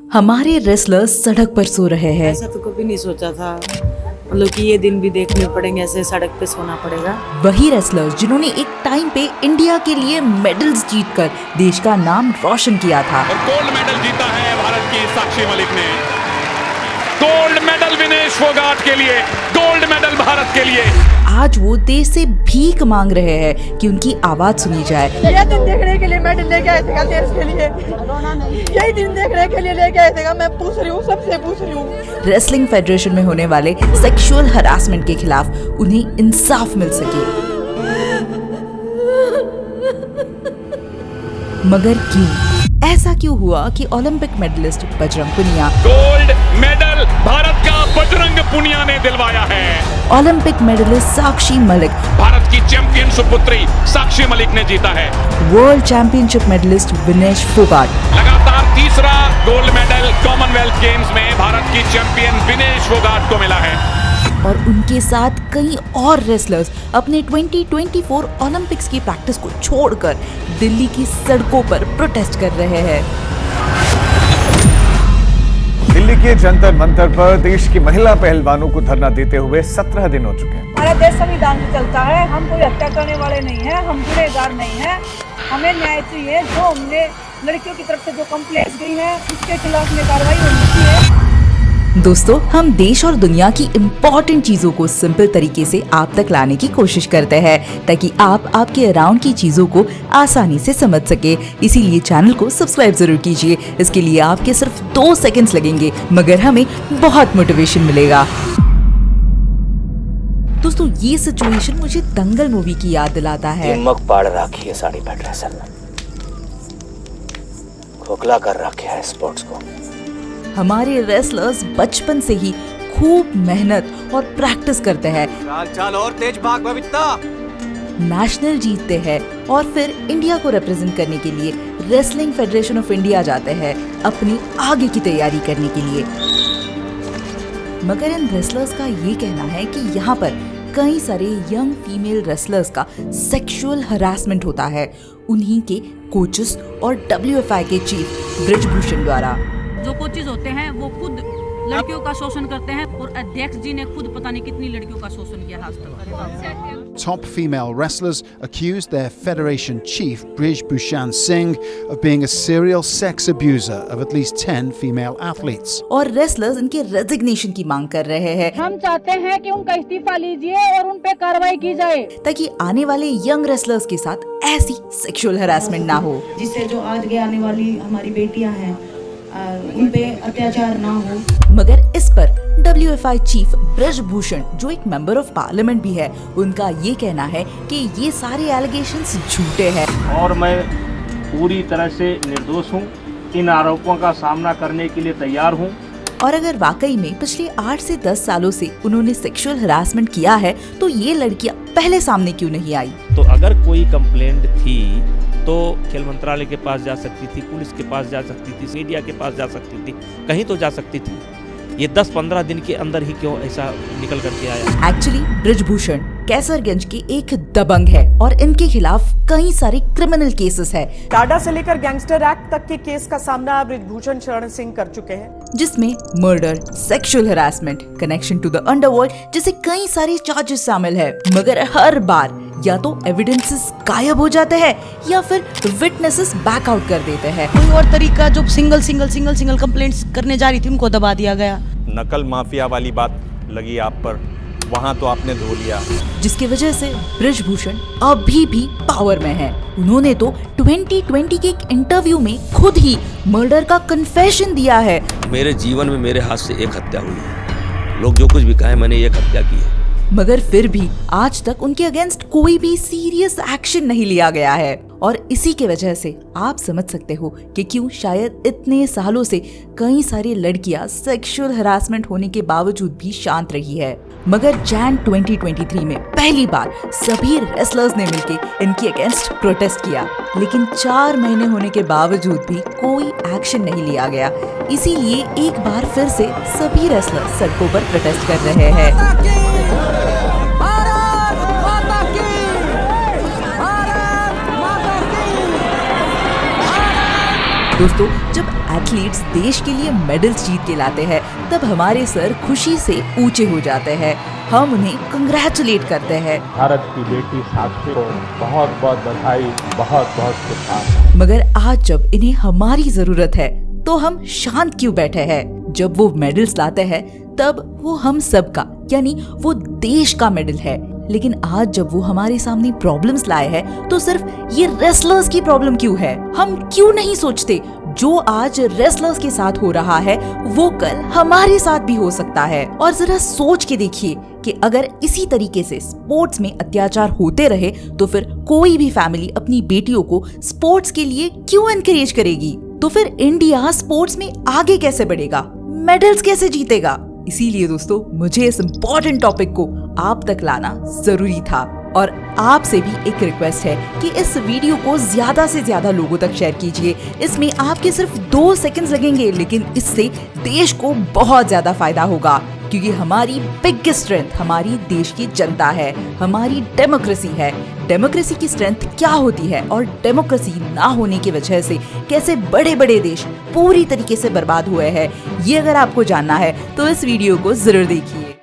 हमारे रेसलर्स सड़क पर सो रहे हैं। ऐसा तो कभी नहीं सोचा था, मतलब कि ये दिन भी देखने पड़ेंगे, ऐसे सड़क पे सोना पड़ेगा। वही रेसलर्स जिन्होंने एक टाइम पे इंडिया के लिए मेडल्स जीतकर देश का नाम रोशन किया था। और गोल्ड मेडल जीता है भारत की साक्षी मलिक ने। गोल्ड मेडल विनेश फोगाट के लिए, गोल्ड मेडल भारत के लिए। आज वो देश से भीख मांग रहे हैं कि उनकी आवाज सुनी जाए। ये दिन देखने के लिए मेडल लेके आए थे देश के लिए, यही दिन देखने के लिए लेके आए थे। मैं पूछ रही हूँ, सबसे पूछ रही हूँ, रेसलिंग फेडरेशन में होने वाले सेक्सुअल हरासमेंट के खिलाफ उन्हें इंसाफ मिल सके। मगर क्यों? ऐसा क्यों हुआ कि Olympic medallist Bajrang Punia, gold medal Bharat का बजरंग पुनिया ने दिलवाया है। ओलंपिक मेडलिस्ट साक्षी मलिक, भारत की चैंपियन सुपुत्री साक्षी मलिक ने जीता है। World championship medallist Vinesh Phogat, लगातार तीसरा गोल्ड मेडल कॉमनवेल्थ गेम्स में भारत की चैंपियन विनेश फोगाट को मिला है। और उनके साथ कई और रेसलर्स अपने 2024 ओलंपिक्स की प्रैक्टिस को छोड़कर दिल्ली की सड़कों पर प्रोटेस्ट कर रहे हैं। दिल्ली के जंतर मंतर पर देश की महिला पहलवानों को धरना देते हुए 17 दिन हो चुके हैं। हमारा देश संविधान में चलता है, हम कोई हत्या करने वाले नहीं हैं, हम गुनहगार नहीं हैं। हमें न्याय चाहिए। जो हमने लड़कियों की तरफ से जो कंप्लेंट्स गई है उसके खिलाफ में कार्रवाई होनी चाहिए। दोस्तों, हम देश और दुनिया की इम्पोर्टेंट चीजों को सिंपल तरीके से आप तक लाने की कोशिश करते हैं ताकि आप आपके अराउंड की चीजों को आसानी से समझ सके। इसीलिए चैनल को सब्सक्राइब जरूर कीजिए। इसके लिए आपके सिर्फ 2 सेकंड्स लगेंगे, मगर हमें बहुत मोटिवेशन मिलेगा। दोस्तों, ये सिचुएशन मुझे दंगल मूवी की याद दिलाता है। दिमाग पाड़ रखी है साड़ी पे ड्रेसर ने, खोखला कर रखा है स्पोर्ट्स को। हमारे रेसलर्स बचपन से ही खूब मेहनत और प्रैक्टिस करते हैं, चाल और तेज भाग बबीता, नेशनल जीतते हैं और फिर इंडिया को रिप्रेजेंट करने के लिए रेसलिंग फेडरेशन ऑफ इंडिया जाते हैं अपनी आगे की तैयारी करने के लिए। मगर इन रेसलर्स का ये कहना है कि यहाँ पर कई सारे यंग फीमेल रेसलर्स का सेक्सुअल हरासमेंट होता है उन्हीं के कोचेस और WFI के चीफ ब्रिजभूषण द्वारा। जो कोचेज होते हैं वो खुद लड़कियों का शोषण करते हैं और अध्यक्ष जी ने खुद पता नहीं कितनी लड़कियों का शोषण किया आज तक। Top female wrestlers accused their federation chief, Brij Bhushan Singh, of being a serial sex abuser of at least 10 female athletes. और रेसलर्स इनके रेजिग्नेशन की मांग कर रहे हैं। हम चाहते हैं कि उनका इस्तीफा लीजिए और उन पे कार्रवाई की जाए ताकि आने वाले यंग रेसलर्स के साथ ऐसी सेक्सुअल हरासमेंट ना हो, जिससे जो आज के आने वाली हमारी बेटियां हैं उन पे अत्याचार ना हो। मगर इस पर WFI चीफ ब्रिजभूषण, जो एक मेंबर ऑफ पार्लियामेंट भी है, उनका ये कहना है कि ये सारे एलिगेशंस झूठे हैं और मैं पूरी तरह से निर्दोष हूँ। इन आरोपों का सामना करने के लिए तैयार हूँ। और अगर वाकई में पिछले 8 से 10 सालों से उन्होंने सेक्सुअल हरासमेंट किया है तो ये लड़कियां पहले सामने क्यों नहीं आई? तो अगर कोई कंप्लेंट थी तो खेल मंत्रालय के पास जा सकती थी, पुलिस के पास जा सकती थी, मीडिया के पास जा सकती थी, कहीं तो जा सकती थी। ये 10-15 दिन के अंदर ही क्यों ऐसा निकल करके आया? एक्चुअली ब्रिजभूषण कैसरगंज के एक दबंग है और इनके खिलाफ कई सारे क्रिमिनल केसेस है, टाडा से लेकर गैंगस्टर एक्ट तक के केस का सामना ब्रिजभूषण शरण सिंह कर चुके हैं, जिसमें murder, sexual harassment, connection to the underworld जैसे कई सारे चार्जेस शामिल है। मगर हर बार या तो एविडेंसेस गायब हो जाते हैं या फिर विटनेसेस बैक आउट कर देते हैं। कोई और तरीका, जो सिंगल कंप्लेंट्स करने जा रही थी उनको दबा दिया गया। नकल माफिया वाली बात लगी आप पर, वहाँ तो आपने धो लिया, जिसकी वजह से ब्रिजभूषण अभी भी पावर में है। उन्होंने तो 2020 के एक इंटरव्यू में खुद ही मर्डर का कन्फेशन दिया है। मेरे जीवन में मेरे हाथ से एक हत्या हुई है। लोग जो कुछ भी कहें, मैंने एक हत्या की है। मगर फिर भी आज तक उनके अगेंस्ट कोई भी सीरियस एक्शन नहीं लिया गया है और इसी के वजह से आप समझ सकते हो कि क्यों शायद इतने सालों से कई सारी लड़कियां सेक्सुअल हरासमेंट होने के बावजूद भी शांत रही है। मगर जैन 2023 में पहली बार सभी रेसलर्स ने मिलकर इनके अगेंस्ट प्रोटेस्ट किया, लेकिन 4 महीने होने के बावजूद भी कोई एक्शन नहीं लिया गया। इसीलिए एक बार फिर से सभी रेसलर्स सड़कों पर प्रोटेस्ट कर रहे हैं। दोस्तों, जब एथलीट्स देश के लिए मेडल्स जीत के लाते हैं, तब हमारे सर खुशी से ऊंचे हो जाते हैं। हम उन्हें कंग्रेचुलेट करते हैं। भारत की बेटी साक्षी को बहुत बहुत बधाई, बहुत बहुत शुभकामनाएं। मगर आज जब इन्हें हमारी जरूरत है तो हम शांत क्यों बैठे हैं? जब वो मेडल्स लाते हैं तब वो हम सब का यानी वो देश का मेडल है। लेकिन आज जब वो हमारे सामने प्रॉब्लम्स लाए हैं तो सिर्फ ये रेसलर्स की प्रॉब्लम क्यों है? हम क्यों नहीं सोचते जो आज रेसलर्स के साथ हो रहा है वो कल हमारे साथ भी हो सकता है। और जरा सोच के देखिए कि अगर इसी तरीके से स्पोर्ट्स में अत्याचार होते रहे तो फिर कोई भी फैमिली अपनी बेटियों को स्पोर्ट्स के लिए क्यों एनकरेज करेगी? तो फिर इंडिया स्पोर्ट्स में आगे कैसे बढ़ेगा? मेडल्स कैसे जीतेगा? इसीलिए दोस्तों मुझे इस इम्पोर्टेंट टॉपिक को आप तक लाना जरूरी था। और आपसे भी एक रिक्वेस्ट है कि इस वीडियो को ज्यादा से ज्यादा लोगों तक शेयर कीजिए। इसमें आपके सिर्फ 2 सेकंड्स लगेंगे, लेकिन इससे देश को बहुत ज्यादा फायदा होगा। क्योंकि हमारी बिगेस्ट स्ट्रेंथ हमारी देश की जनता है, हमारी डेमोक्रेसी है। डेमोक्रेसी की स्ट्रेंथ क्या होती है और डेमोक्रेसी ना होने की वजह से कैसे बड़े बड़े देश पूरी तरीके से बर्बाद हुए हैं, ये अगर आपको जानना है तो इस वीडियो को जरूर देखिए।